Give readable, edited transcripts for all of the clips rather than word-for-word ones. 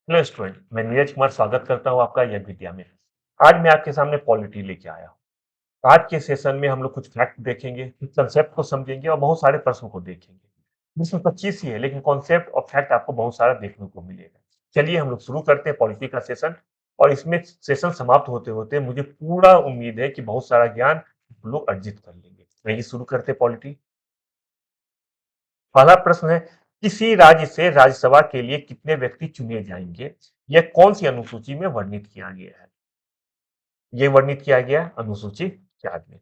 Hello student, मैं नीरज कुमार स्वागत करता हूँ आपका यज्ञ विद्या में। आज मैं आपके सामने पॉलिटी लेके आया हूँ। आज के सेशन में हम लोग कुछ फैक्ट देखेंगे, कुछ कंसेप्ट को समझेंगे और बहुत सारे प्रश्नों को देखेंगे। इसमें 25 ही है, लेकिन कॉन्सेप्ट और फैक्ट आपको बहुत सारा देखने को मिलेगा। चलिए हम लोग शुरू करते हैं पॉलिटी का सेशन। और इसमें सेशन समाप्त होते होते मुझे पूरा उम्मीद है कि बहुत सारा ज्ञान हम लोग अर्जित कर लेंगे। आइए शुरू करते हैं पॉलिटी। पहला प्रश्न है, किसी राज्य से राज्यसभा के लिए कितने व्यक्ति चुने जाएंगे? यह कौन सी अनुसूची में वर्णित किया गया है? ये वर्णित किया गया है अनुसूची 4 में।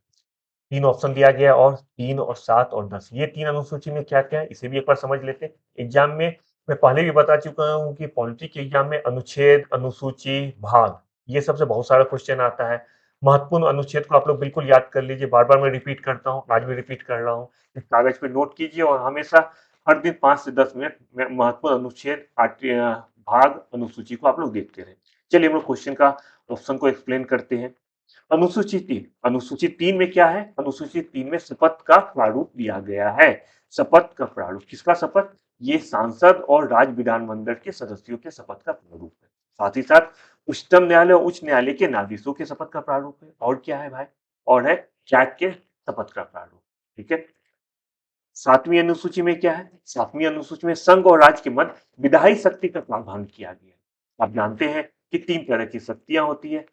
तीन ऑप्शन दिया गया और 3 और 7 और 10, ये तीन अनुसूची में क्या क्या है इसे भी एक बार समझ लेते हैं। एग्जाम में मैं पहले भी बता चुका हूँ कि पॉलिटी के एग्जाम में अनुच्छेद, अनुसूची, भाग, ये सबसे बहुत सारा क्वेश्चन आता है। महत्वपूर्ण अनुच्छेद को आप लोग बिल्कुल याद कर लीजिए, बार बार मैं रिपीट करता हूँ, आज भी रिपीट कर रहा हूँ। इस कागज पे नोट कीजिए और हमेशा हर दिन 5 से 10 मिनट में महत्वपूर्ण अनुच्छेद, भाग, अनुसूची को आप लोग देखते रहे। चलिए हम लोग क्वेश्चन का ऑप्शन को एक्सप्लेन करते हैं। अनुसूची 3 में क्या है? अनुसूची 3 में शपथ का प्रारूप दिया गया है। शपथ का प्रारूप किसका शपथ? ये सांसद और राज्य विधानमंडल के सदस्यों के शपथ का प्रारूप है। साथ ही साथ उच्चतम न्यायालय और उच्च न्यायालय के न्यायाधीशों के शपथ का प्रारूप है। और क्या है भाई? और है कैग के शपथ का प्रारूप। ठीक है। सातवीं अनुसूची में क्या है? सातवीं अनुसूची में संघ और राज्य के मध्य विधायी शक्ति का प्रावधान किया गया है। आप जानते हैं कि 3 तरह की शक्तियां होती है,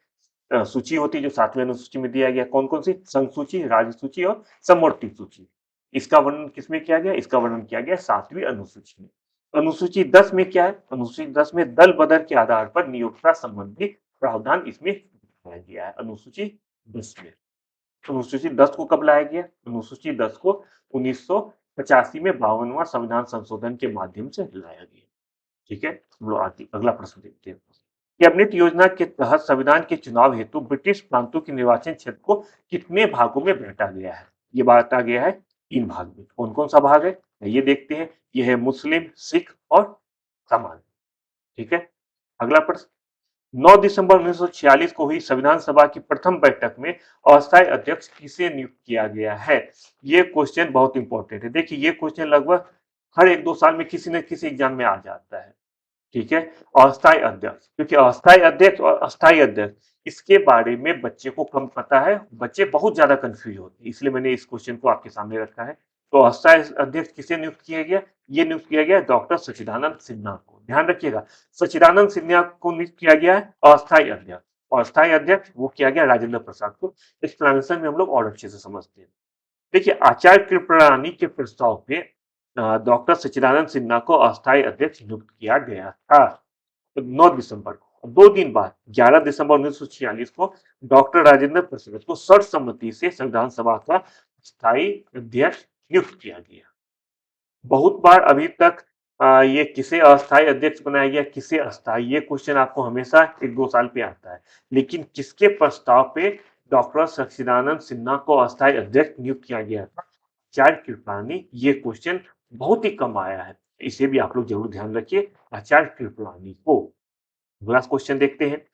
सूची होती है जो सातवें अनुसूची में दिया गया। कौन कौन सी? संघ सूची, राज्य सूची और समवर्ती सूची। इसका वर्णन किसमें किया गया? इसका वर्णन किया गया 7वीं अनुसूची में। अनुसूची 10 में क्या है? अनुसूची 10 में दल बदल के आधार पर नियोक्ता संबंधी प्रावधान इसमें दिया गया है। अनुसूची 10 में। अनुसूची 10 को कब लाया गया? अनुसूची 10 को 1985 में 52वां संविधान संशोधन के माध्यम से लाया गया। ठीक है, हम लोग आगे अगला प्रश्न देखते हैं। कैबिनेट योजना के तहत संविधान के चुनाव हेतु ब्रिटिश प्रांतों के निर्वाचन क्षेत्र को कितने भागों में बांटा गया है? ये बांटा गया है 3 भाग में। कौन कौन सा भाग है ये देखते हैं। ये है मुस्लिम, सिख और सामान्य। ठीक है। अगला प्रश्न, 9 दिसंबर 1946 को हुई संविधान सभा की प्रथम बैठक में अस्थायी अध्यक्ष किसे नियुक्त किया गया है? ये क्वेश्चन बहुत इंपॉर्टेंट है। देखिए ये क्वेश्चन लगभग हर 1-2 साल में किसी न किसी एग्जाम में आ जाता है। ठीक है। अस्थायी अध्यक्ष, क्योंकि अस्थायी अध्यक्ष और अस्थायी अध्यक्ष इसके बारे में बच्चे को कम पता है, बच्चे बहुत ज्यादा कंफ्यूज होते हैं, इसलिए मैंने इस क्वेश्चन को आपके सामने रखा है। तो अस्थायी अध्यक्ष किसे नियुक्त किया गया? ये नियुक्त किया गया डॉक्टर सच्चिदानंद सिन्हा को। ध्यान रखिएगा, सच्चिदानंद सिन्हा को नियुक्त किया गया है अस्थायी अध्यक्ष, और अस्थायी अध्यक्ष वो किया गया राजेंद्र प्रसाद को। एक्सप्लेनेशन में हम लोग और अच्छे से समझते हैं। देखिए आचार्य कृपलानी के प्रस्ताव पे डॉक्टर सच्चिदानंद सिन्हा को अस्थायी अध्यक्ष नियुक्त किया गया था 9 दिसंबर को। 2 दिन बाद 11 दिसंबर 1946 को डॉक्टर राजेंद्र प्रसाद को सर्वसम्मति से संविधान सभा का स्थायी अध्यक्ष नियुक्त किया गया। बहुत बार अभी तक ये किसे अस्थायी अध्यक्ष बनाया गया, किसे अस्थायी, ये क्वेश्चन आपको हमेशा 1-2 साल पे आता है। लेकिन किसके प्रस्ताव पे डॉक्टर सच्चिदानंद सिन्हा को अस्थायी अध्यक्ष नियुक्त किया गया था? आचार्य कृपलानी। ये क्वेश्चन बहुत ही कम आया है, इसे भी आप लोग जरूर ध्यान रखिए, आचार्य कृपलानी को। अगला क्वेश्चन देखते हैं।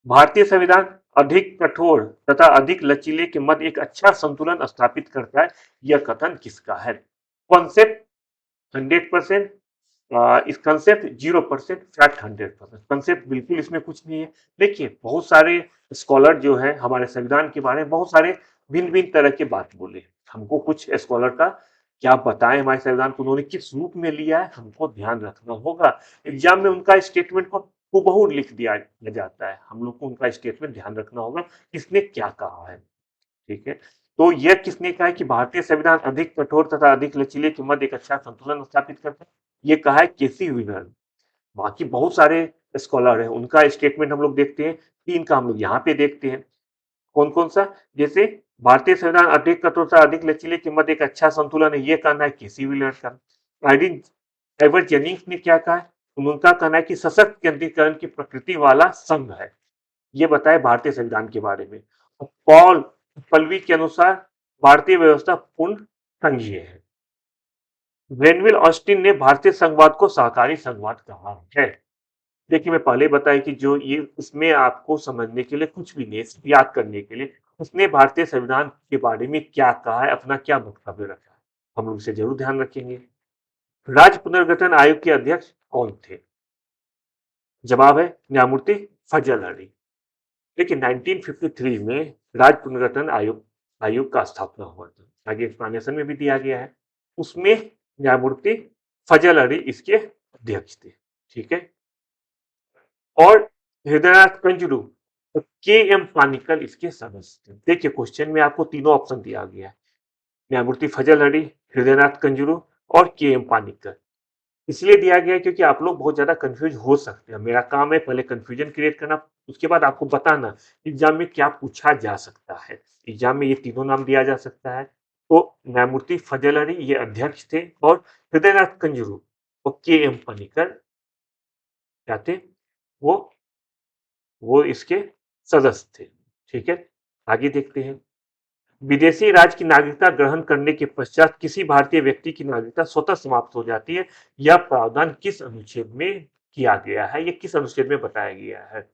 भारतीय संविधान अधिक कठोर तथा अधिक लचीले के मध्य एक अच्छा संतुलन स्थापित करता है, यह कथन किसका है? कॉन्सेप्ट 100%, इस कंसेप्ट 0%, फैक्ट 100%। कंसेप्ट बिल्कुल इसमें कुछ नहीं है। देखिए बहुत सारे स्कॉलर जो है हमारे संविधान के बारे में बहुत सारे भिन्न भिन्न तरह के बात बोले। हमको कुछ स्कॉलर का क्या बताएं हमारे संविधान को उन्होंने किस रूप में लिया है, हमको ध्यान रखना होगा। एग्जाम में उनका स्टेटमेंट को हूबहू लिख दिया जाता है, हम लोग को उनका स्टेटमेंट ध्यान रखना होगा किसने क्या कहा है। ठीक है। तो यह किसने कहा है कि भारतीय संविधान अधिक कठोर तथा अधिक लचीले के मध्य एक अच्छा संतुलन स्थापित करता है? ये कहा है केसी विनर। बाकी बहुत सारे स्कॉलर हैं, उनका स्टेटमेंट हम लोग देखते हैं। 3 का हम लोग यहाँ पे देखते हैं। कौन कौन सा? जैसे भारतीय संविधान अधिक कठोर तथा अधिक लचीले के मध्य एक अच्छा संतुलन है, ये कहना है केसी विनर का। आइडिन एवर जेनिंग्स ने क्या कहा है? उनका कहना है कि सशक्त केंद्रीकरण की प्रकृति वाला संघ है। ये बताए भारतीय संविधान के बारे में। पॉल पल्लवी के अनुसार भारतीय व्यवस्था पूर्ण संघीय है। ग्रेनविल ऑस्टिन ने भारतीय संघवाद को सहकारी संघवाद कहा है। देखिए मैं पहले बताया कि जो ये इसमें आपको समझने के लिए कुछ भी नहीं, याद करने के लिए उसने भारतीय संविधान के बारे में क्या कहा है, अपना क्या वक्तव्य रखा है, हम लोग इसे जरूर ध्यान रखेंगे। राज्य पुनर्गठन आयोग के अध्यक्ष कौन थे? जवाब है न्यायमूर्ति फजल हरी। देखिए 1953 में राज्य पुनर्गठन आयोग का स्थापना हुआ था, आगे एक्सप्लेनेशन में भी दिया गया है। उसमें न्यायमूर्ति फजल हरी इसके अध्यक्ष थे, ठीक है। और हृदयनाथ कंजरू और के एम पानिकल इसके सदस्य थे। देखिए क्वेश्चन में आपको तीनों ऑप्शन दिया गया है, न्यायमूर्ति फजल हरी, हृदयनाथ कंजरू और के एम पानिकल। इसलिए दिया गया है क्योंकि आप लोग बहुत ज्यादा कंफ्यूज हो सकते हैं। मेरा काम है पहले कंफ्यूजन क्रिएट करना, उसके बाद आपको बताना एग्जाम में क्या पूछा जा सकता है। एग्जाम में ये तीनों नाम दिया जा सकता है। तो न्यायमूर्ति फजल हरी ये अध्यक्ष थे और हृदयनाथ कंजरू और के एम पनिकर क्या थे, वो इसके सदस्य थे, ठीक है। आगे देखते हैं। विदेशी राज्य की नागरिकता ग्रहण करने के पश्चात किसी भारतीय व्यक्ति की नागरिकता स्वतः समाप्त हो जाती है। यह प्रावधान किस अनुच्छेद में किया गया है, ये किस अनुच्छेद में बताया गया है।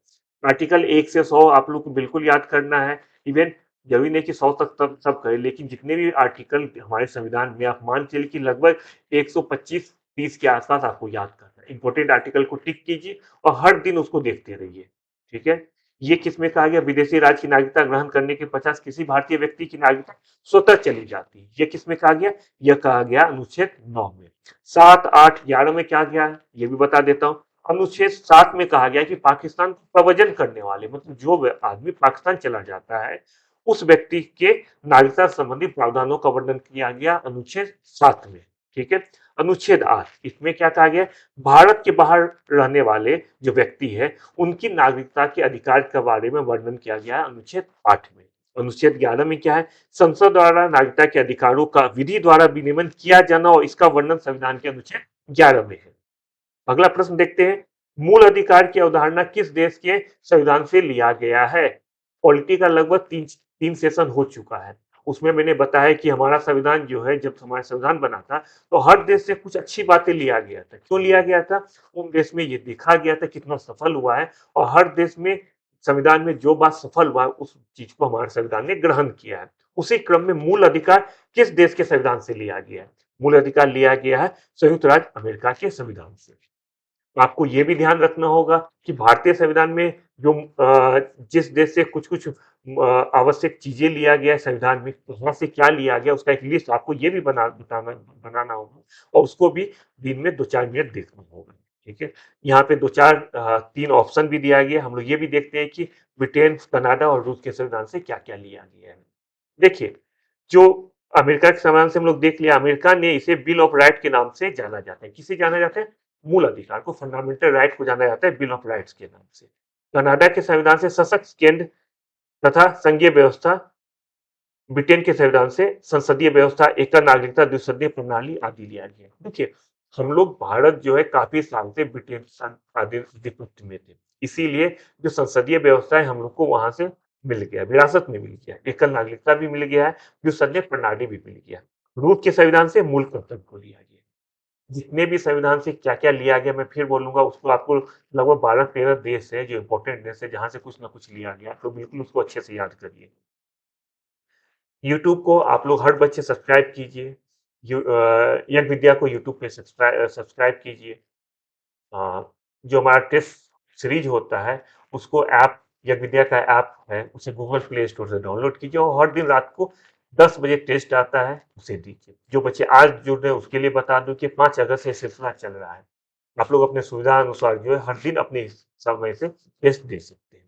आर्टिकल 1 से 100 आप लोग को बिल्कुल याद करना है। इवन जरूरी नहीं कि 100 तक तब सब करें, लेकिन जितने भी आर्टिकल हमारे संविधान में आप मान चलिए कि लगभग 125-30 के आसपास आपको याद करना है। इंपॉर्टेंट आर्टिकल को टिक कीजिए और हर दिन उसको देखते रहिए, ठीक है। ये किसमें कहा गया, विदेशी राज्य की नागरिकता ग्रहण करने के पश्चात किसी भारतीय व्यक्ति की नागरिकता स्वतः चली जाती है। ये किसमें कहा गया, यह कहा गया अनुच्छेद 9 में। 7, 8, 11 में क्या गया है ये भी बता देता हूँ। अनुच्छेद 7 में कहा गया कि पाकिस्तान को प्रव्रजन करने वाले मतलब जो आदमी पाकिस्तान चला जाता है उस व्यक्ति के नागरिकता संबंधी प्रावधानों का वर्णन किया गया अनुच्छेद 7 में, ठीक है। अनुच्छेद 8 इसमें क्या कहा गया, भारत के बाहर रहने वाले जो व्यक्ति है उनकी नागरिकता के अधिकार के बारे में वर्णन किया गया है अनुच्छेद 8 में। अनुच्छेद 11 में क्या है, संसद द्वारा नागरिकता के अधिकारों का विधि द्वारा विनियमन किया जाना और इसका वर्णन संविधान के अनुच्छेद 11 में है। अगला प्रश्न देखते हैं, मूल अधिकार की अवधारणा किस देश के संविधान से लिया गया है। पॉलिटी का लगभग तीन सेशन हो चुका है, उसमें मैंने बताया कि हमारा संविधान जो है, जब हमारा संविधान बना था तो हर देश से कुछ अच्छी बातें लिया गया था। क्यों लिया गया था, उन देश में ये देखा गया था कितना सफल हुआ है और हर देश में संविधान में जो बात सफल हुआ है उस चीज को हमारे संविधान ने ग्रहण किया है। उसी क्रम में मूल अधिकार किस देश के संविधान से लिया गया है, मूल अधिकार लिया गया है संयुक्त राज्य अमेरिका के संविधान से। आपको ये भी ध्यान रखना होगा कि भारतीय संविधान में जो जिस देश से कुछ कुछ आवश्यक चीजें लिया गया है संविधान में, कहाँ से क्या लिया गया उसका एक लिस्ट आपको ये भी बनाना होगा और उसको भी दिन में 2-4 मिनट देखना होगा, ठीक है। यहाँ पे 3 ऑप्शन भी दिया गया। हम लोग ये भी देखते हैं कि ब्रिटेन, कनाडा और रूस के संविधान से क्या क्या लिया गया है। देखिए जो अमेरिका के संविधान से हम लोग देख लिया, अमेरिका ने इसे बिल ऑफ राइट के नाम से जाना जाता है। किसे जाना जाता है, मूल अधिकार को, फंडामेंटल राइट को जाना जाता है बिल ऑफ राइट्स के नाम से। कनाडा के संविधान से सशक्त केंद्र तथा संघीय व्यवस्था, ब्रिटेन के संविधान से संसदीय व्यवस्था, एकल नागरिकता, द्विसदनीय प्रणाली आदि लिया गया। देखिए हम लोग भारत जो है काफी साल से ब्रिटेन आधिपत्य में थे, इसीलिए जो संसदीय व्यवस्था है हम लोग को वहां से मिल गया, विरासत में मिल गया, एकल नागरिकता भी मिल गया है, द्विसदनीय प्रणाली भी मिल गया। रूस के संविधान से मूल कर्तव्य को लिया गया। जितने भी संविधान से क्या क्या लिया गया मैं फिर बोलूंगा, उसको आपको लगभग 12-13 देश है जो इंपॉर्टेंट देश है जहां से कुछ ना कुछ लिया गया, तो बिल्कुल उसको अच्छे से याद करिए। यूट्यूब को आप लोग हर बच्चे सब्सक्राइब कीजिए, यज्ञ विद्या को यूट्यूब पे सब्सक्राइब कीजिए। जो हमारा टेस्ट सीरीज होता है उसको ऐप, यज्ञ विद्या का ऐप है उसे गूगल प्ले स्टोर से डाउनलोड कीजिए और हर दिन रात को 10 बजे टेस्ट आता है उसे दीजिए। जो बच्चे आज जुड़ रहे हैं उसके लिए बता दूं कि 5 अगस्त से सिलसिला चल रहा है। आप लोग अपने सुविधा अनुसार जो है हर दिन अपने समय से टेस्ट दे सकते हैं।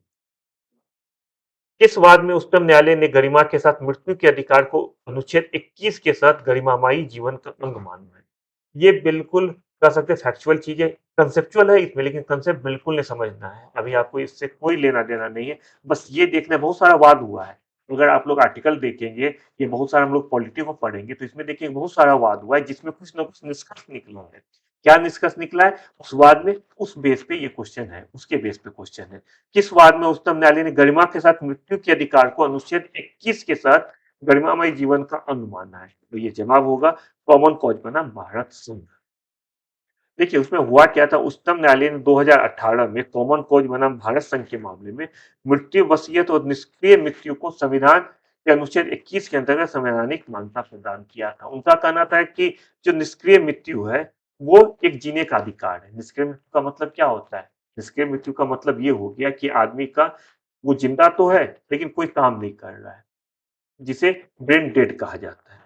किस वाद में उच्चतम न्यायालय ने गरिमा के साथ मृत्यु के अधिकार को अनुच्छेद 21 के साथ गरिमामयी जीवन का अंग माना है। ये बिल्कुल कह सकते हैं फैक्चुअल चीजें, कंसेप्चुअल है इसमें, लेकिन कंसेप्ट बिल्कुल नहीं समझना है, अभी आपको इससे कोई लेना देना नहीं है। बस ये देखना, बहुत सारा वाद हुआ है, अगर आप लोग आर्टिकल देखेंगे, ये बहुत सारा हम लोग पॉलिटी को पढ़ेंगे तो इसमें देखिए बहुत सारा वाद हुआ है जिसमें कुछ ना कुछ निष्कर्ष निकला है। क्या निष्कर्ष निकला है उस वाद में, उस बेस पे ये क्वेश्चन है, उसके बेस पे क्वेश्चन है। किस वाद में उच्चतम न्यायालय ने गरिमा के साथ मृत्यु के अधिकार को अनुच्छेद 21 के साथ गरिमामय जीवन का अंग माना है, तो ये जवाब होगा कॉमन कॉज बनाम भारत संघ। देखिए उसमें हुआ क्या था, उच्चतम न्यायालय ने 2018 में कॉमन कॉज बनाम भारत संघ के मामले में मृत्यु, वसीयत और निष्क्रिय मृत्यु को संविधान के अनुच्छेद 21 के अंतर्गत संवैधानिक मान्यता प्रदान किया था। उनका कहना था कि जो निष्क्रिय मृत्यु है वो एक जीने का अधिकार है। निष्क्रिय मृत्यु का मतलब क्या होता है इसके मृत्यु का मतलब ये हो गया कि आदमी का वो जिंदा तो है लेकिन कोई काम नहीं कर रहा है, जिसे ब्रेन डेड कहा जाता है।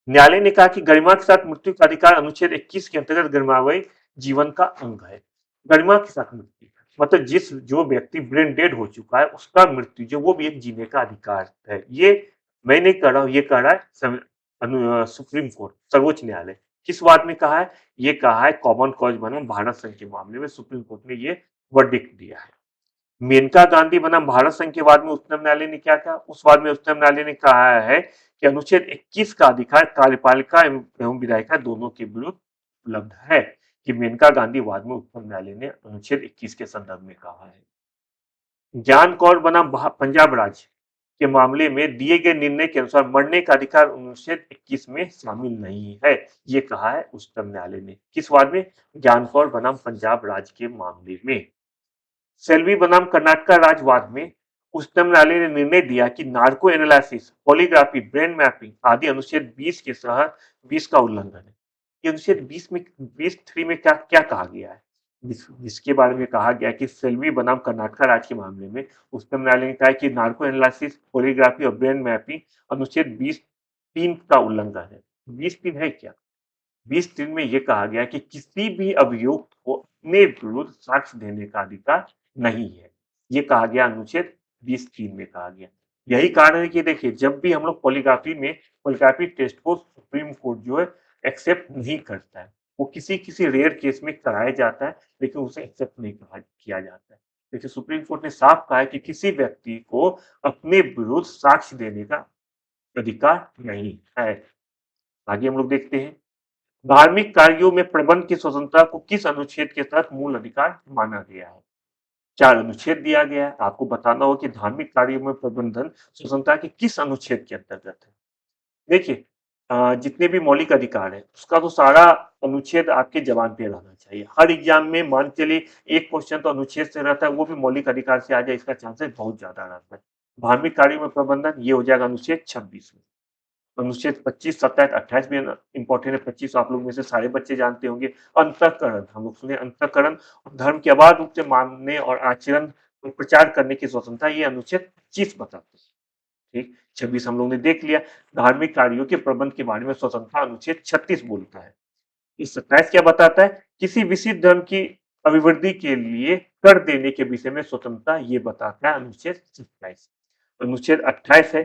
न्यायालय ने कहा कि गरिमा के साथ मृत्यु का अधिकार अनुच्छेद 21 के अंतर्गत गरिमामय जीवन का अंग है। गरिमा के साथ मृत्यु मतलब जिस जो व्यक्ति ब्रेन डेड हो चुका है उसका मृत्यु जो वो भी एक जीने का अधिकार है। ये मैं नहीं कह रहा हूं, ये कह रहा है सुप्रीम कोर्ट, सर्वोच्च न्यायालय। किस वाद में कहा है? ये कहा है कॉमन कॉज बनाम भारत संघ के मामले में सुप्रीम कोर्ट ने ये वर्डिक्ट दिया है। मेनका गांधी बनाम भारत संघ के वाद में उच्चतम न्यायालय ने क्या कहा? उस वाद में उच्चतम न्यायालय ने कहा है कि अनुच्छेद 21 का अधिकार कार्यपालिका एवं विधायिका दोनों के विरुद्ध उपलब्ध है। कि मेनका गांधी वाद में उच्चतम न्यायालय ने अनुच्छेद 21 के संदर्भ में कहा है। ज्ञान कौर बनाम पंजाब राज्य के मामले में दिए गए निर्णय के अनुसार मरने का अधिकार अनुच्छेद 21 में शामिल नहीं है। ये कहा है उच्चतम न्यायालय ने। किस वाद में? ज्ञान कौर बनाम पंजाब राज्य के मामले में। सेल्वी बनाम कर्नाटक राजवाद में उच्चतम न्यायालय ने निर्णय दिया कि narco analysis, polygraphy, brain mapping आदि अनुच्छेद 20 के तहत 20 का उल्लंघन है। ये अनुच्छेद 20 में 20(3) में क्या क्या कहा गया है? जिसके बारे में कहा गया कि सेल्वी बनाम कर्नाटक राज्य के मामले में उच्चतम न्यायालय ने कहा कि नार्को एनालिसिस, पॉलीग्राफी और ब्रेन मैपिंग अनुच्छेद 20(3) का उल्लंघन है। 20(3) है क्या? 20(3) में यह कहा गया कि किसी भी अभियुक्त को अपने विरुद्ध साक्ष्य देने का अधिकार नहीं है। ये कहा गया अनुच्छेद 20(3) में कहा गया। यही कारण है कि देखिए जब भी हम लोग पॉलीग्राफी टेस्ट को सुप्रीम कोर्ट जो है एक्सेप्ट नहीं करता है। वो किसी किसी रेयर केस में कराया जाता है लेकिन उसे एक्सेप्ट नहीं किया जाता है। देखिए सुप्रीम कोर्ट ने साफ कहा है कि किसी व्यक्ति को अपने विरुद्ध साक्ष्य देने का अधिकार नहीं है। आगे हम लोग देखते हैं धार्मिक कार्यों में प्रबंध की स्वतंत्रता को किस अनुच्छेद के तहत मूल अधिकार माना गया है? 4 अनुच्छेद दिया गया है। आपको बताना होगा कि धार्मिक कार्यों में प्रबंधन स्वतंत्रता के किस अनुच्छेद के अंतर्गत है? देखिए जितने भी मौलिक अधिकार है उसका तो सारा अनुच्छेद आपके जबान पे रहना चाहिए। हर एग्जाम में मान चलिए एक क्वेश्चन तो अनुच्छेद से रहता है, वो भी मौलिक अधिकार से आ जाए इसका चांसेस बहुत ज्यादा रहता है। धार्मिक कार्यों में प्रबंधन ये हो जाएगा अनुच्छेद 26 में। अनुच्छेद 25, 27, 28 भी इंपॉर्टेंट है। 25 आप लोग में से सारे बच्चे जानते होंगे। अंतःकरण हम लोग सुने, अंतःकरण धर्म के अबाध रूप से मानने और आचरण और प्रचार करने की स्वतंत्रता ये अनुच्छेद 25 बताते हैं। ठीक, 26 हम लोग ने देख लिया। धार्मिक कार्यों के प्रबंध के बारे में स्वतंत्रता अनुच्छेद 36 बोलता है। इस 27 क्या बताता है? किसी विशिष्ट धर्म की अभिवृद्धि के लिए कर देने के विषय में स्वतंत्रता ये बताता है अनुच्छेद 27। अनुच्छेद 28 है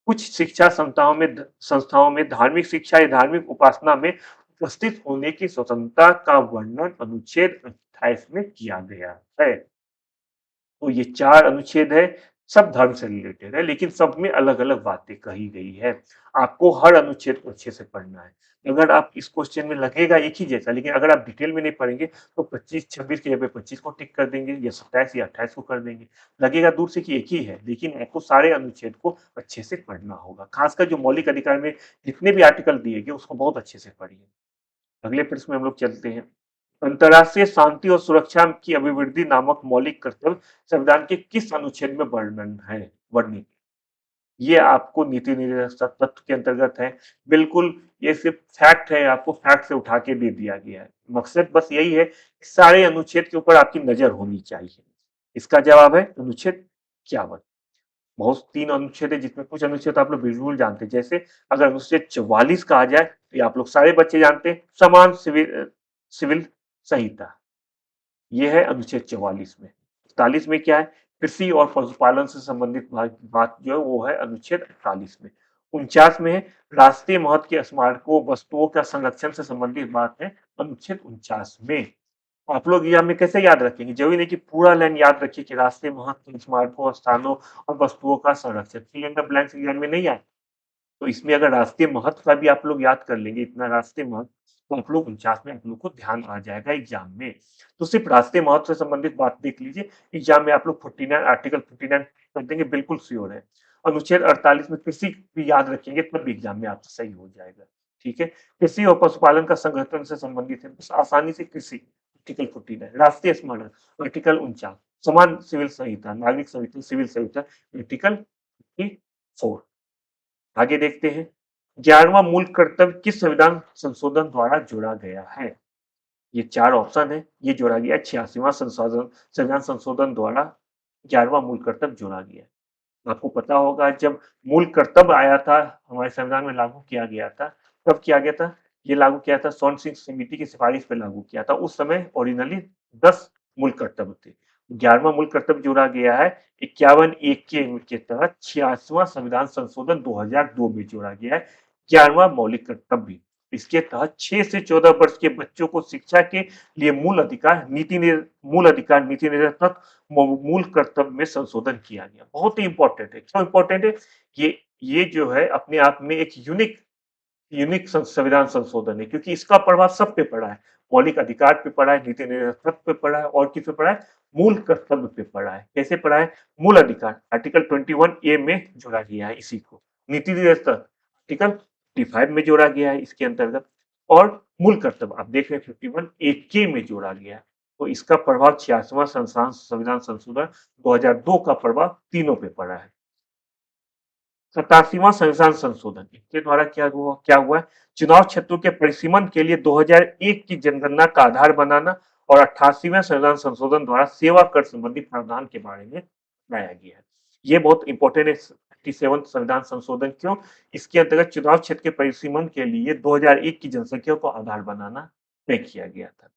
कुछ शिक्षा संस्थाओं में धार्मिक शिक्षा या धार्मिक उपासना में उपस्थित होने की स्वतंत्रता का वर्णन अनुच्छेद 28 में किया गया है। तो ये 4 अनुच्छेद है, सब धर्म से रिलेटेड है लेकिन सब में अलग-अलग बातें कही गई है। आपको हर अनुच्छेद को अच्छे से पढ़ना है। अगर आप इस क्वेश्चन में लगेगा एक ही जैसा लेकिन अगर आप डिटेल में नहीं पढ़ेंगे तो 25-26 की जगह 25 को टिक कर देंगे या 27 या 28 को कर देंगे। लगेगा दूर से कि एक ही है लेकिन आपको सारे अनुच्छेद को अच्छे से पढ़ना होगा। खासकर जो मौलिक अधिकार में जितने भी आर्टिकल दिए गए उसको बहुत अच्छे से पढ़िए। अगले प्रश्न में हम लोग चलते हैं। अंतर्राष्ट्रीय शांति और सुरक्षा की अभिवृद्धि नामक मौलिक कर्तव्य संविधान के किस अनुच्छेद में वर्णन है? वर्णित ये आपको नीति निर्देशक तत्व के अंतर्गत है। बिल्कुल ये सिर्फ फैक्ट है, आपको फैक्ट से उठा के दे दिया गया है। मकसद बस यही है कि सारे अनुच्छेद के ऊपर आपकी नजर होनी चाहिए। इसका जवाब है अनुच्छेद 51। बहुत 3 अनुच्छेद है जिसमें कुछ अनुच्छेद आप लोग बिल्कुल जानते हैं। जैसे अगर अनुच्छेद 44 कहा जाए तो ये आप लोग सारे बच्चे जानते हैं, समान सिविल संहिता। ये है अनुच्छेद 44 में। 41 में क्या है? कृषि और पशुपालन से संबंधित बात जो है वो है अनुच्छेद 48 में। 49 में है राष्ट्रीय महत्व के स्मारकों वस्तुओं का संरक्षण से संबंधित बात है अनुच्छेद 49 में। आप लोग ये हमें कैसे याद रखेंगे? जरूरी नहीं कि पूरा लाइन याद रखिए कि राष्ट्रीय महत्व के स्मारकों स्थानों और वस्तुओं का संरक्षण। Fill in the blanks exam में नहीं आए तो इसमें अगर राष्ट्रीय महत्व का भी आप लोग याद कर लेंगे इतना राष्ट्रीय महत्व तो आप लोग 49 में आप लोग को ध्यान आ जाएगा एग्जाम में। तो सिर्फ राष्ट्रीय महत्व से संबंधित बात देख लीजिए। एग्जाम में आप लोग 49 आर्टिकल 49 कर देंगे बिल्कुल श्योर है। अनुच्छेद 48 में कृषि भी याद रखेंगे तब भी एग्जाम में आपसे सही हो जाएगा। ठीक है, कृषि और पशुपालन का संगठन से संबंधित है बस आसानी से कृषि आर्टिकल 49, राष्ट्रीय स्मारक आर्टिकल 49, समान सिविल संहिता नागरिक संहिता सिविल संहिता आर्टिकल 54। आगे देखते हैं 11वां मूल कर्तव्य किस संविधान संशोधन द्वारा जोड़ा गया है? ये 4 ऑप्शन है, ये जोड़ा गया है 86वां संविधान संशोधन द्वारा 11वां मूल कर्तव्य जोड़ा गया है। आपको पता होगा जब मूल कर्तव्य आया था, हमारे संविधान में लागू किया गया था, कब किया गया था? ये लागू किया था स्वर्ण सिंह समिति की सिफारिश पे लागू किया था। उस समय ओरिजिनली 10 मूल कर्तव्य थे। 11वां मूल कर्तव्य जोड़ा गया है 51 ए के तहत 86वां संविधान संशोधन 2002 में जोड़ा गया है 11वां मौलिक कर्तव्य। इसके तहत 6 से 14 वर्ष के बच्चों को शिक्षा के लिए मूल अधिकार नीति निर्देशक मूल कर्तव्य में संशोधन किया गया। बहुत ही इंपॉर्टेंट है। क्यों इंपॉर्टेंट है? ये जो है अपने आप में एक यूनिक यूनिक संविधान संशोधन है, क्योंकि इसका प्रभाव सब पे पड़ा है। मौलिक अधिकार पे पड़ा है, नीति निर्देशक पे पड़ा है और किस पे पड़ा है? मूल कर्तव्य पे पड़ा है। कैसे पड़ा है? मूल अधिकार आर्टिकल 21 ए में जोड़ा गया है इसी को। नीति निर्देशक आर्टिकल 55 में जोड़ा गया है इसके अंतर्गत। और मूल कर्तव्य आप देख रहे हैं 51 ए के में जोड़ा गया है। तो इसका प्रभाव 86वां संविधान संशोधन 2002 का प्रभाव तीनों पे पड़ा है। 87वां संविधान संशोधन इसके द्वारा क्या हुआ है? चुनाव क्षेत्रों के परिसीमन के लिए 2001 की जनगणना का आधार बनाना और 88वें संविधान संशोधन द्वारा सेवा कर संबंधी प्रावधान के बारे में लाया गया है। ये बहुत इंपॉर्टेंट है 87 संविधान संशोधन। क्यों? इसके अंतर्गत चुनाव क्षेत्र के परिसीमन के लिए 2001 की जनसंख्या को आधार बनाना तय किया गया था।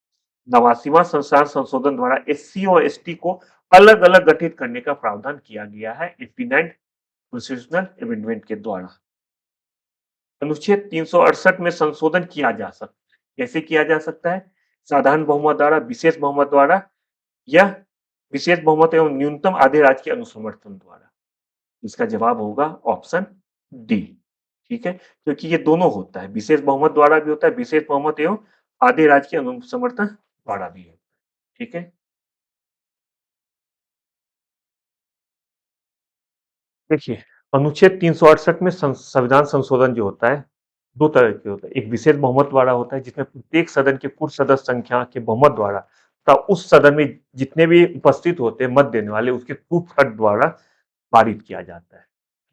89वां संविधान संशोधन द्वारा एससी और एसटी को अलग अलग गठित करने का प्रावधान किया गया है 89 कॉन्स्टिट्यूशनल अमेंडमेंट के द्वारा। अनुच्छेद 368 में संशोधन किया जा सकता है। कैसे किया जा सकता है? साधारण बहुमत द्वारा, विशेष बहुमत द्वारा या विशेष बहुमत एवं न्यूनतम आधे राज्य के अनुसमर्थन द्वारा। इसका जवाब होगा ऑप्शन डी। ठीक है, क्योंकि ये दोनों होता है, विशेष बहुमत द्वारा भी होता है, विशेष बहुमत एवं आधे राज्य के अनुसमर्थन द्वारा भी होता है। ठीक है, देखिए अनुच्छेद 368 में संविधान संशोधन जो होता है दो तरह के होता है। एक विशेष बहुमत द्वारा होता है जिसमें प्रत्येक सदन के कुल सदस्य संख्या के बहुमत द्वारा तथा उस सदन में जितने भी उपस्थित होते हैं मत देने वाले उसके 2/3 द्वारा पारित किया जाता है।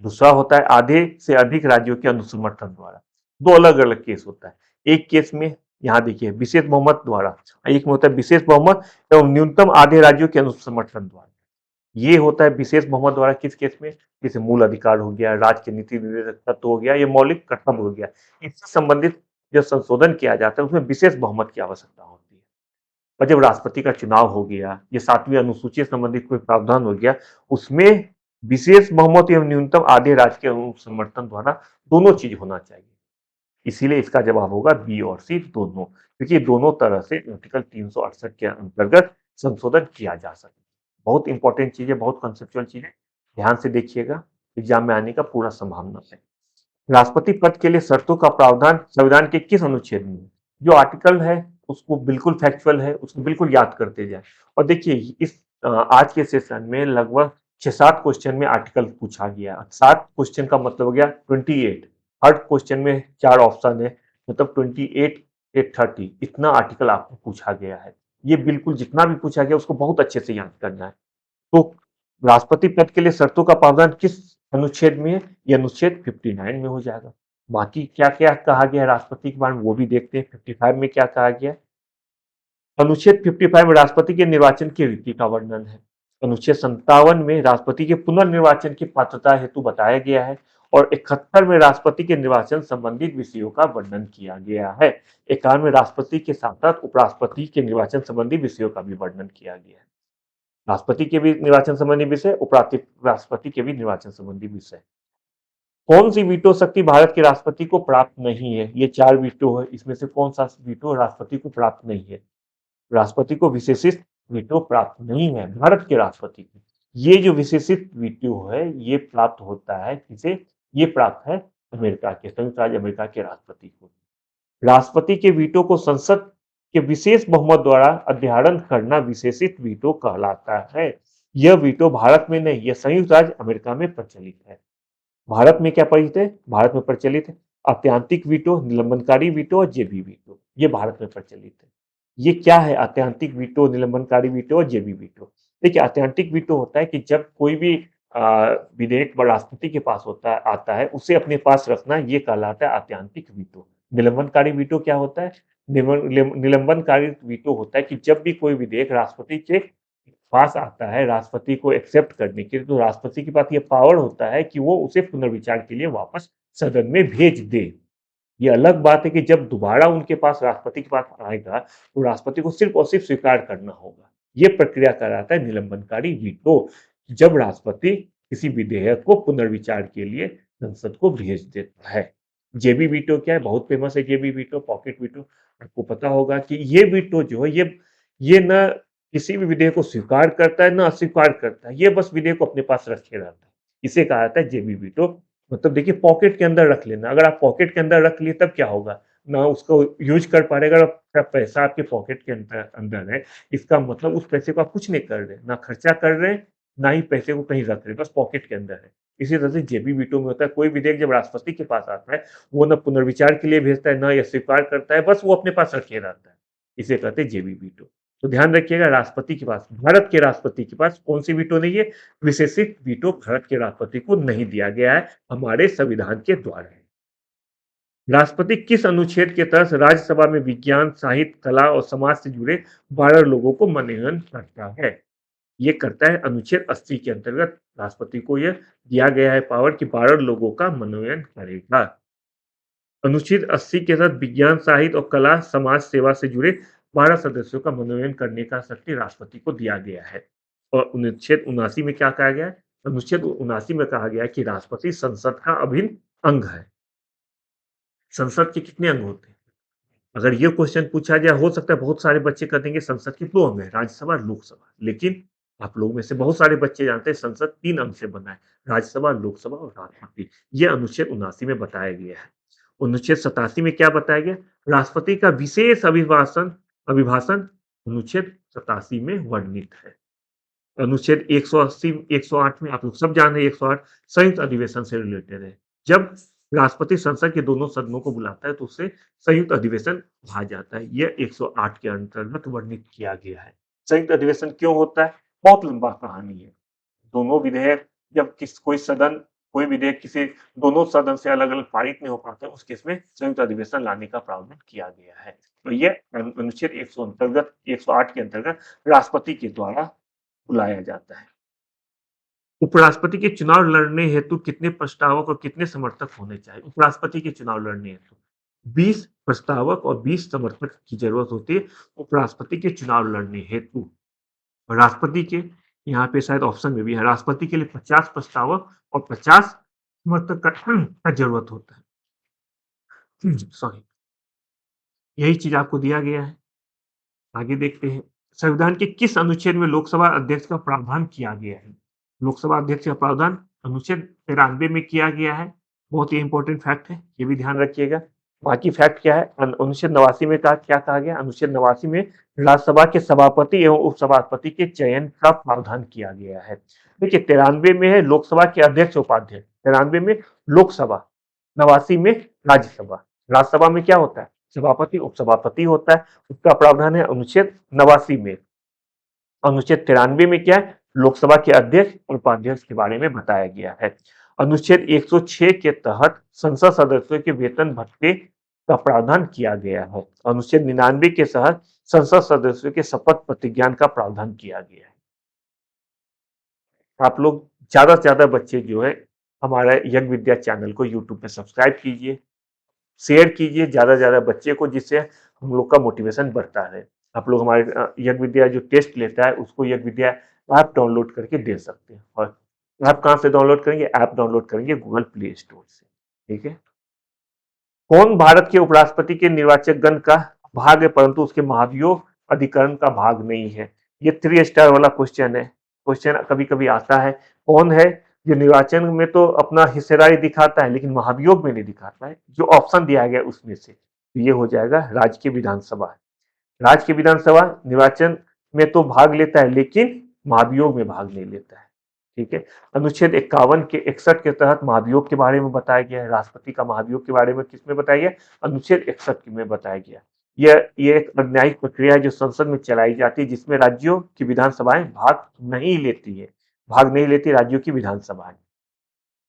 दूसरा होता है आधे से अधिक राज्यों के अनुसमर्थन द्वारा। दो अलग अलग केस होता है। एक केस में यहाँ देखिए विशेष बहुमत द्वारा, एक में होता है विशेष बहुमत एवं न्यूनतम आधे राज्यों के अनुसमर्थन द्वारा। ये होता है विशेष बहुमत द्वारा किस केस में? जैसे मूल अधिकार हो गया, राज्य के नीति निर्देशक तत्व हो गया, ये मौलिक कर्तव्य हो गया। इससे संबंधित जो संशोधन किया जाता है उसमें विशेष बहुमत की आवश्यकता होती है। और जब राष्ट्रपति का चुनाव हो गया, ये 7वीं अनुसूची से संबंधित कोई प्रावधान हो गया, उसमें विशेष बहुमत एवं न्यूनतम आधे राज्य के समर्थन द्वारा दोनों चीज होना चाहिए। इसीलिए इसका जवाब होगा बी और सी दोनों, क्योंकि दोनों तरह से आर्टिकल 368 के अंतर्गत संशोधन किया जा सकता है। बहुत इंपॉर्टेंट चीज है, बहुत कंसेप्चुअल चीज है, ध्यान से देखिएगा, एग्जाम में आने का पूरा संभावना है। राष्ट्रपति पद के लिए शर्तों का प्रावधान संविधान के किस अनुच्छेद में? जो आर्टिकल है उसको बिल्कुल फैक्चुअल है, उसको बिल्कुल याद करते जाए। और देखिए इस आज के सेशन में लगभग 6-7 क्वेश्चन में आर्टिकल पूछा गया। 7 क्वेश्चन का मतलब हो गया 28। हर क्वेश्चन में 4 ऑप्शन है, मतलब 28 830 इतना आर्टिकल आपको पूछा गया है। ये बिल्कुल जितना भी पूछा गया उसको बहुत अच्छे से याद करना है। तो राष्ट्रपति पद के लिए शर्तों का प्रावधान किस अनुच्छेद में है? ये अनुच्छेद 59 में हो जाएगा। बाकी क्या क्या कहा गया है राष्ट्रपति के बारे में वो भी देखते हैं। 55 में क्या कहा गया है? अनुच्छेद 55 में राष्ट्रपति के निर्वाचन की रीति का वर्णन है। अनुच्छेद 57 में राष्ट्रपति के पुनर्निर्वाचन की पात्रता हेतु बताया गया है। और 71 में राष्ट्रपति के निर्वाचन संबंधित विषयों का वर्णन किया गया है। 51 में राष्ट्रपति के साथ साथ उपराष्ट्रपति के निर्वाचन संबंधी विषयों का भी वर्णन किया गया है। राष्ट्रपति के भी निर्वाचन संबंधी विषय, उपराष्ट्रपति के भी निर्वाचन संबंधी विषय। कौन सी वीटो शक्ति भारत के राष्ट्रपति को प्राप्त नहीं है? ये 4 वीटो है, इसमें से कौन सा वीटो राष्ट्रपति को प्राप्त नहीं है? राष्ट्रपति को विशेषित वीटो प्राप्त नहीं है भारत के राष्ट्रपति को। ये जो विशेषित वीटो है ये प्राप्त होता है किसे? ये प्राप्त है अमेरिका के, संयुक्त राज्य अमेरिका के राष्ट्रपति को। राष्ट्रपति के वीटो को संसद के विशेष बहुमत द्वारा अध्याहरण करना विशेषित वीटो कहलाता है। यह वीटो भारत में नहीं, यह संयुक्त राज्य अमेरिका में प्रचलित है। भारत में क्या प्रचलित है? भारत में प्रचलित है आत्यांतिक वीटो, निलंबनकारी वीटो और जेबी वीटो, ये भारत में प्रचलित है। ये क्या है आत्यांतिक वीटो, निलंबनकारी वीटो और जेबी वीटो? देखिए आत्यांतिक वीटो होता है कि जब कोई भी विधेयक राष्ट्रपति के पास आता है उसे अपने पास रखना, ये कहलाता है आत्यांतिक वीटो। निलंबनकारी वीटो क्या होता है? निलंबनकारी वीटो होता है कि जब भी कोई विधेयक राष्ट्रपति के पास आता है राष्ट्रपति को एक्सेप्ट करने के लिए, तो राष्ट्रपति के पास ये पावर होता है कि वो उसे पुनर्विचार के लिए वापस सदन में भेज दे। ये अलग बात है कि जब दोबारा उनके पास राष्ट्रपति के पास आएगा तो राष्ट्रपति को सिर्फ और सिर्फ स्वीकार करना होगा। ये प्रक्रिया कराता है निलंबनकारी वीटो, जब राष्ट्रपति किसी विधेयक को पुनर्विचार के लिए संसद को भेज देता है। जेबी वीटो क्या है, बहुत फेमस है जेबी वीटो, पॉकेट वीटो। आपको पता होगा कि ये वीटो जो है ये न किसी भी विधेयक को स्वीकार करता है न अस्वीकार करता है, ये बस विधेयक को अपने पास रखे रहता है। इसे कहा जाता है जेबी वीटो। मतलब देखिए, पॉकेट के अंदर रख लेना। अगर आप पॉकेट के अंदर रख लिए तब क्या होगा, ना उसको यूज कर पाएगा। अगर आपका पैसा आपके पॉकेट के अंदर अंदर है, इसका मतलब उस पैसे को आप कुछ नहीं कर रहे, ना खर्चा कर रहे, ना ही पैसे को कहीं रख रहे, बस पॉकेट के अंदर है। इसी तरह से जेबी वीटो में होता है, कोई विधेयक जब राष्ट्रपति के पास आता है, वो न पुनर्विचार के लिए भेजता है, न यह स्वीकार करता है, बस वो अपने पास रखे रहता है। इसे कहते हैं जेबी वीटो। तो ध्यान रखिएगा, राष्ट्रपति के पास, भारत के राष्ट्रपति के पास कौन सी वीटो नहीं है, विशेषित वीटो भारत के राष्ट्रपति को नहीं दिया गया है हमारे संविधान के द्वारा। राष्ट्रपति किस अनुच्छेद के तहत राज्यसभा में विज्ञान, साहित्य, कला और समाज से जुड़े 12 लोगों को मनोनयन करता है? ये करता है अनुच्छेद 80 के अंतर्गत। राष्ट्रपति को यह दिया गया है पावर कि 12 लोगों का मनोनयन करेगा। अनुच्छेद 80 के तहत विज्ञान, साहित्य और कला, समाज सेवा से जुड़े 12 सदस्यों का मनोनयन करने का शक्ति राष्ट्रपति को दिया गया है। और अनुच्छेद 79 में क्या कहा गया है? अनुच्छेद 79 में कहा गया है कि राष्ट्रपति संसद का अभिन्न अंग है। संसद के कितने अंग होते हैं? अगर ये क्वेश्चन पूछा जाए, हो सकता है बहुत सारे बच्चे कह देंगे संसद के 2 अंग है, राज्यसभा और लोकसभा। लेकिन आप लोगों में से बहुत सारे बच्चे जानते हैं संसद 3 अंग से बना है, राज्यसभा, लोकसभा और राष्ट्रपति। ये अनुच्छेद 79 में बताया गया है। अनुच्छेद 87 में क्या बताया गया? राष्ट्रपति का विशेष अभिभाषण अभिभाषण अनुच्छेद 87 में वर्णित है। अनुच्छेद 180 108 में आप लोग सब जान रहे हैं, 108 संयुक्त अधिवेशन से रिलेटेड है। जब राष्ट्रपति संसद के दोनों सदनों को बुलाता है तो उसे संयुक्त अधिवेशन कहा जाता है। यह 108 के अंतर्गत वर्णित किया गया है। संयुक्त अधिवेशन क्यों होता है? बहुत लंबा कहानी है। दोनों विधेयक जब कोई विधेयक किसी दोनों सदन से अलग अलग पारित नहीं हो पाता, उस केस में संयुक्त अधिवेशन लाने का प्रावधान किया गया है। तो यह अनुच्छेद 108 के अंतर्गत राष्ट्रपति के द्वारा बुलाया जाता है। उपराष्ट्रपति के चुनाव लड़ने हेतु कितने प्रस्तावक और कितने समर्थक होने चाहिए? उपराष्ट्रपति के चुनाव लड़ने हेतु 20 प्रस्तावक और 20 समर्थक की जरूरत होती है उपराष्ट्रपति के चुनाव लड़ने हेतु। राष्ट्रपति के यहाँ पे शायद ऑप्शन में भी है, राष्ट्रपति के लिए 50 प्रस्तावक और 50 समर्थक का जरूरत होता है। सॉरी, यही चीज आपको दिया गया है। आगे देखते हैं, संविधान के किस अनुच्छेद में लोकसभा अध्यक्ष का प्रावधान किया गया है? लोकसभा अध्यक्ष का प्रावधान अनुच्छेद 93 में किया गया है। बहुत ही इंपॉर्टेंट फैक्ट है, ये भी ध्यान रखिएगा। बाकी फैक्ट क्या है? अनुच्छेद 89 में क्या कहा गया? अनुच्छेद 89 में राज्यसभा के सभापति एवं उपसभापति के चयन का प्रावधान किया गया है। देखिए, 93 में है लोकसभा के अध्यक्ष उपाध्यक्ष, 93 में लोकसभा, 89 में राज्यसभा। राज्यसभा में क्या होता है? सभापति उपसभापति होता है, उसका प्रावधान है अनुच्छेद 89 में। अनुच्छेद 93 में क्या है? लोकसभा के अध्यक्ष और उपाध्यक्ष के बारे में बताया गया है। अनुच्छेद 106 के तहत संसद सदस्यों के वेतन भत्ते का प्रावधान किया गया है। अनुच्छेद 99 के तहत संसद सदस्यों के शपथ प्रतिज्ञान का प्रावधान किया गया है। आप लोग ज्यादा से ज्यादा बच्चे जो है हमारा यज्ञ विद्या चैनल को यूट्यूब पे सब्सक्राइब कीजिए, शेयर कीजिए ज्यादा से ज्यादा बच्चे को, जिससे हम लोग का मोटिवेशन बढ़ता है। आप लोग हमारे यज्ञ विद्या जो टेस्ट लेता है उसको यज्ञ विद्या ऐप डाउनलोड करके दे सकते हैं। और ऐप कहाँ से डाउनलोड करेंगे? ऐप डाउनलोड करेंगे गूगल प्ले स्टोर से। ठीक है। कौन भारत के उपराष्ट्रपति के निर्वाचक गण का भाग है परंतु उसके महाभियोग अधिकरण का भाग नहीं है? ये 3 स्टार वाला क्वेश्चन है। क्वेश्चन कभी कभी आता है, कौन है जो निर्वाचन में तो अपना हिस्सेदारी दिखाता है लेकिन महाभियोग में नहीं दिखाता है? जो ऑप्शन दिया गया उसमें से ये हो जाएगा राज्य की विधानसभा। राज्य की विधानसभा निर्वाचन में तो भाग लेता है लेकिन महाभियोग में भाग नहीं लेता है। ठीक है। अनुच्छेद 51 के 61 के तहत महाभियोग के बारे में बताया गया है। राष्ट्रपति का महाभियोग के बारे में किसमें बताया गया? अनुच्छेद 61 में बताया गया। यह एक न्यायिक प्रक्रिया है जो संसद में चलाई जाती है, जिसमें राज्यों की विधानसभाएं भाग नहीं लेती राज्यों की विधानसभाएं।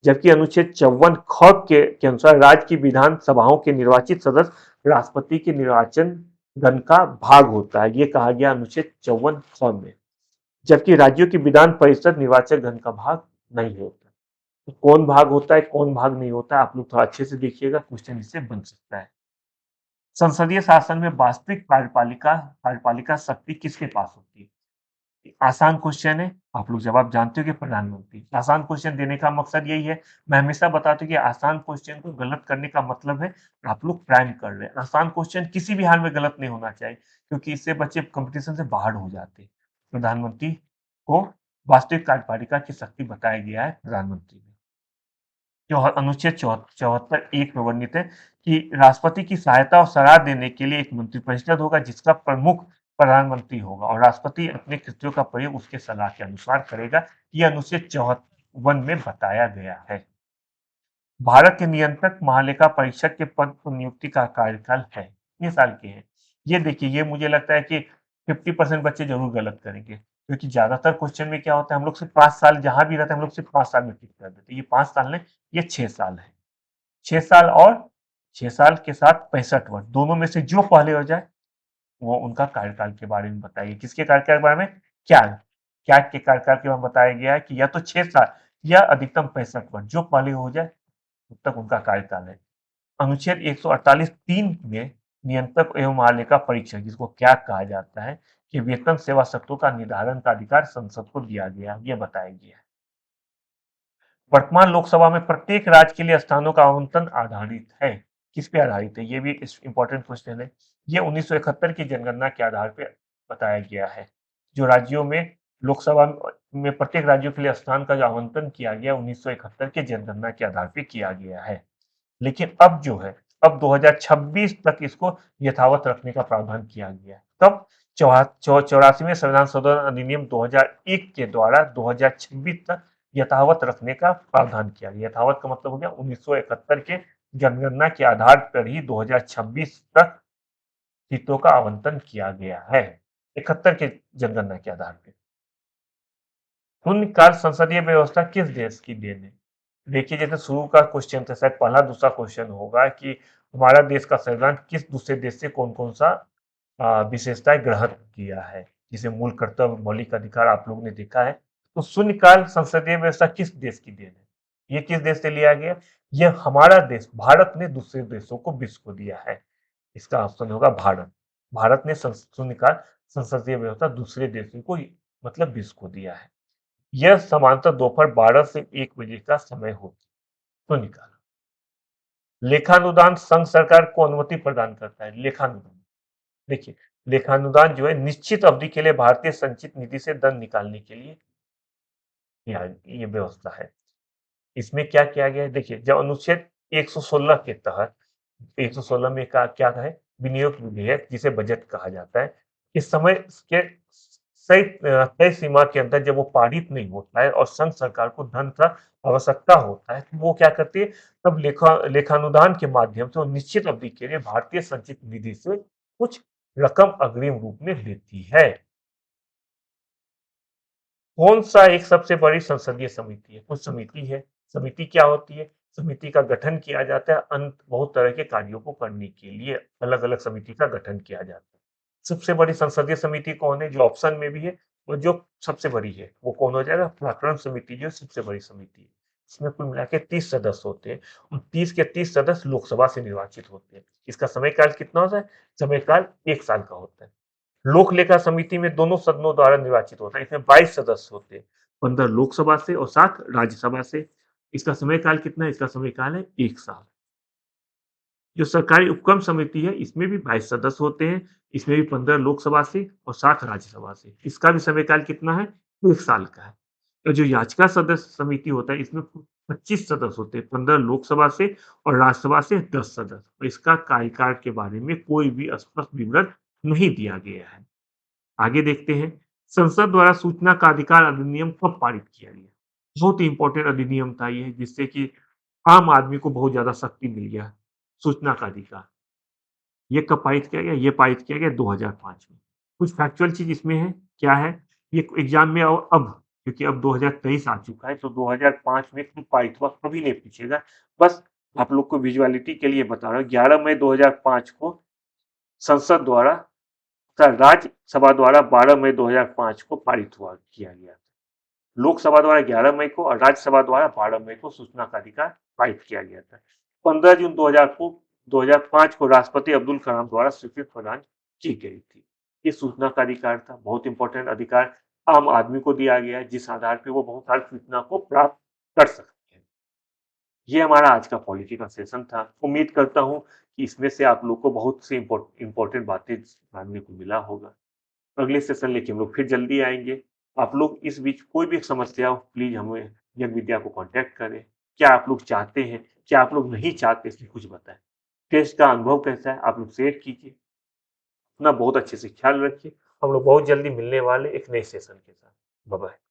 जबकि अनुच्छेद 54 ख के अनुसार राज्य की विधानसभाओं के निर्वाचित सदस्य राष्ट्रपति के निर्वाचन धन का भाग होता है, ये कहा गया अनुच्छेद 54 में। जबकि राज्यों की विधान परिषद निर्वाचक धन का भाग नहीं होता। तो कौन भाग होता है, कौन भाग नहीं होता है, आप लोग थोड़ा अच्छे से देखिएगा, क्वेश्चन इससे बन सकता है। संसदीय शासन में वास्तविक कार्यपालिका कार्यपालिका शक्ति किसके पास होती है? आसान क्वेश्चन है, आप लोग जवाब जानते हो कि प्रधानमंत्री। आसान क्वेश्चन देने का मकसद यही है। मैं हमेशा बताता हूँ कि आसान क्वेश्चन को गलत करने का मतलब है आप लोग क्राइम कर रहे हैं। आसान क्वेश्चन किसी भी हाल में गलत नहीं होना चाहिए, क्योंकि इससे बच्चे कंपटीशन से बाहर हो जाते हैं। प्रधानमंत्री को वास्तविक कार्यपालिका की शक्ति बताया गया है प्रधानमंत्री में। जो अनुच्छेद 74(1) में वर्णित है कि राष्ट्रपति की सहायता और सलाह देने के लिए एक मंत्रिपरिषद होगा, जिसका प्रमुख प्रधानमंत्री होगा, और राष्ट्रपति अपने कृत्यों का प्रयोग उसके सलाह के अनुसार करेगा। यह अनुच्छेद 74 में बताया गया है। भारत के नियंत्रक महालेखा परीक्षक के पद पर नियुक्ति का कार्यकाल है, कितने साल के हैं? ये देखिए, ये मुझे लगता है कि 50% बच्चे जरूर गलत करेंगे, क्योंकि ज्यादातर क्वेश्चन में क्या होता है, हम लोग सिर्फ 5 साल जहां भी रहते हैं हम लोग सिर्फ 5 साल में टिक कर देते हैं। ये 5 साल नहीं, ये 6 साल है। 6 साल और 6 साल के साथ 65 वर्ष, दोनों में से जो पहले हो जाए वो उनका कार्यकाल के बारे में बताइए। किसके कार्यकाल के बारे में? क्या क्या के कार्यकाल के बारे में बताया गया है कि या तो 6 साल या अधिकतम 65 वर्ष, जो पहले हो जाए तब तक उनका कार्यकाल है। अनुच्छेद 148(3) में नियंत्रक एवं महालेखा परीक्षक, जिसको क्या कहा जाता है, कि वेतन सेवा शर्तों का निर्धारण का अधिकार संसद को दिया गया, यह बताया गया है। वर्तमान लोकसभा में प्रत्येक राज्य के लिए स्थानों का आवंटन आधारित है। किस पे आधारित है? ये भी इंपॉर्टेंट क्वेश्चन है। ये 1971 की जनगणना के आधार पर बताया गया है। जो राज्यों में लोकसभा में प्रत्येक राज्यों के लिए स्थान का जो आवंटन किया गया 1971 के जनगणना के आधार पर किया गया है। लेकिन अब जो है, अब 2026 तक इसको यथावत रखने का प्रावधान किया गया है। कब? 84वें संविधान संशोधन अधिनियम 2001 के द्वारा 2026 तक यथावत रखने का प्रावधान किया गया। यथावत का मतलब हो गया 1971 के जनगणना के आधार पर ही 2026 तक सीटों का आवंटन किया गया है, 71 के जनगणना के आधार पर। शून्यकाल संसदीय व्यवस्था किस देश की देन है? देखिए, जैसे शुरू का क्वेश्चन था, शायद पहला दूसरा क्वेश्चन होगा कि हमारा देश का संविधान किस दूसरे देश से कौन कौन सा विशेषताएं ग्रहण किया है, जिसे मूल कर्तव्य मौलिक अधिकार आप लोगों ने देखा है। तो शून्यकाल संसदीय व्यवस्था किस देश की देन है? ये किस देश से लिया गया? ये हमारा देश भारत ने दूसरे देशों को विश्व को दिया है। इसका ऑप्शन होगा भारत। भारत ने शून्यकाल संसदीय व्यवस्था दूसरे देशों को, मतलब विश्व को दिया है। यह समांतर दोपहर 12 से 1 बजे का समय होता है। तो निकाला। लेखानुदान संघ सरकार को अनुमति प्रदान करता है। लेखानुदान, देखिए, लेखानुदान जो है निश्चित अवधि के लिए भारतीय संचित निधि से धन निकालने के लिए ये व्यवस्था है। इसमें क्या किया गया है? देखिए, जब अनुच्छेद 116 के तहत 116 में क्या है? विनियोग विधेयक, जिसे बजट कहा जाता है, इस समय के सही तय सीमा के अंदर जब वो पारित नहीं होता है और संघ सरकार को धन का आवश्यकता होता है, तो वो क्या करती है? तब लेखानुदान के माध्यम से वो निश्चित अवधि के लिए भारतीय संचित निधि से कुछ रकम अग्रिम रूप में देती है। कौन सा एक सबसे बड़ी संसदीय समिति है? कुछ समिति है। समिति क्या होती है? समिति का गठन किया जाता है अंत बहुत तरह के कार्यों को करने के लिए अलग अलग समिति का गठन किया जाता है। सबसे बड़ी संसदीय समिति कौन है? जो ऑप्शन में भी है और जो सबसे बड़ी है वो कौन हो जाएगा? पराक्रम समिति जो सबसे बड़ी समिति है। इसमें कुल मिला के 30 सदस्य होते हैं और 30 के 30 सदस्य लोकसभा से निर्वाचित होते हैं। इसका समय काल कितना होता है? समय काल 1 साल का होता है। लोक लेखा समिति में दोनों सदनों द्वारा निर्वाचित होता है। इसमें 22 सदस्य होते हैं, 15 लोकसभा से और 7 राज्यसभा से। इसका समय काल कितना है? इसका समय काल है 1 साल। जो सरकारी उपक्रम समिति है, इसमें भी 22 सदस्य होते हैं। इसमें भी 15 लोकसभा से और 7 राज्यसभा से। इसका भी समय काल कितना है? 1 साल का है। और जो याचिका सदस्य समिति होता है, इसमें 25 सदस्य होते हैं, 15 लोकसभा से और राज्यसभा से 10 सदस्य। और इसका कार्यकाल के बारे में कोई भी स्पष्ट विवरण नहीं दिया गया है। आगे देखते हैं, संसद द्वारा सूचना का अधिकार अधिनियम कब पारित किया गया? बहुत ही इंपॉर्टेंट अधिनियम था ये, जिससे कि आम आदमी को बहुत ज्यादा शक्ति मिल गया। सूचना का अधिकार ये कब पारित किया गया? ये पारित किया गया 2005 में। कुछ फैक्चुअल चीज इसमें है, क्या है? ये एग्जाम में अब, क्योंकि अब 2023 आ चुका है, तो 2005 में कब पारित हुआ कभी नहीं पूछेगा। बस आप लोग को विजुअलिटी के लिए बता रहा हूँ, 11 मई 2005 को संसद द्वारा राज्यसभा द्वारा 12 मई 2005 को पारित हुआ किया गया। लोकसभा द्वारा 11 मई को और राज्यसभा द्वारा 12 मई को सूचना का अधिकार पारित किया गया था। 15 जून 2005 को राष्ट्रपति अब्दुल कलाम द्वारा स्वीकृति प्रदान की गई थी। ये सूचना का अधिकार था, बहुत इंपॉर्टेंट अधिकार आम आदमी को दिया गया है, जिस आधार पर वो बहुत सारी सूचना को प्राप्त कर सकते हैं। ये हमारा आज का पॉलिटी का सेशन था। उम्मीद करता हूँ कि इसमें से आप लोग को बहुत सी इंपॉर्टेंट बातें जानने को मिला होगा। अगले सेशन लेके हम लोग फिर जल्दी आएंगे। आप लोग इस बीच कोई भी समस्या हो, प्लीज हमें यज्ञ विद्या को कांटेक्ट करें। क्या आप लोग चाहते हैं, क्या आप लोग नहीं चाहते, इसमें कुछ बताएं। टेस्ट का अनुभव कैसा है आप लोग शेयर कीजिए। अपना बहुत अच्छे से ख्याल रखिए। हम लोग बहुत जल्दी मिलने वाले एक नए सेशन के साथ। Bye bye.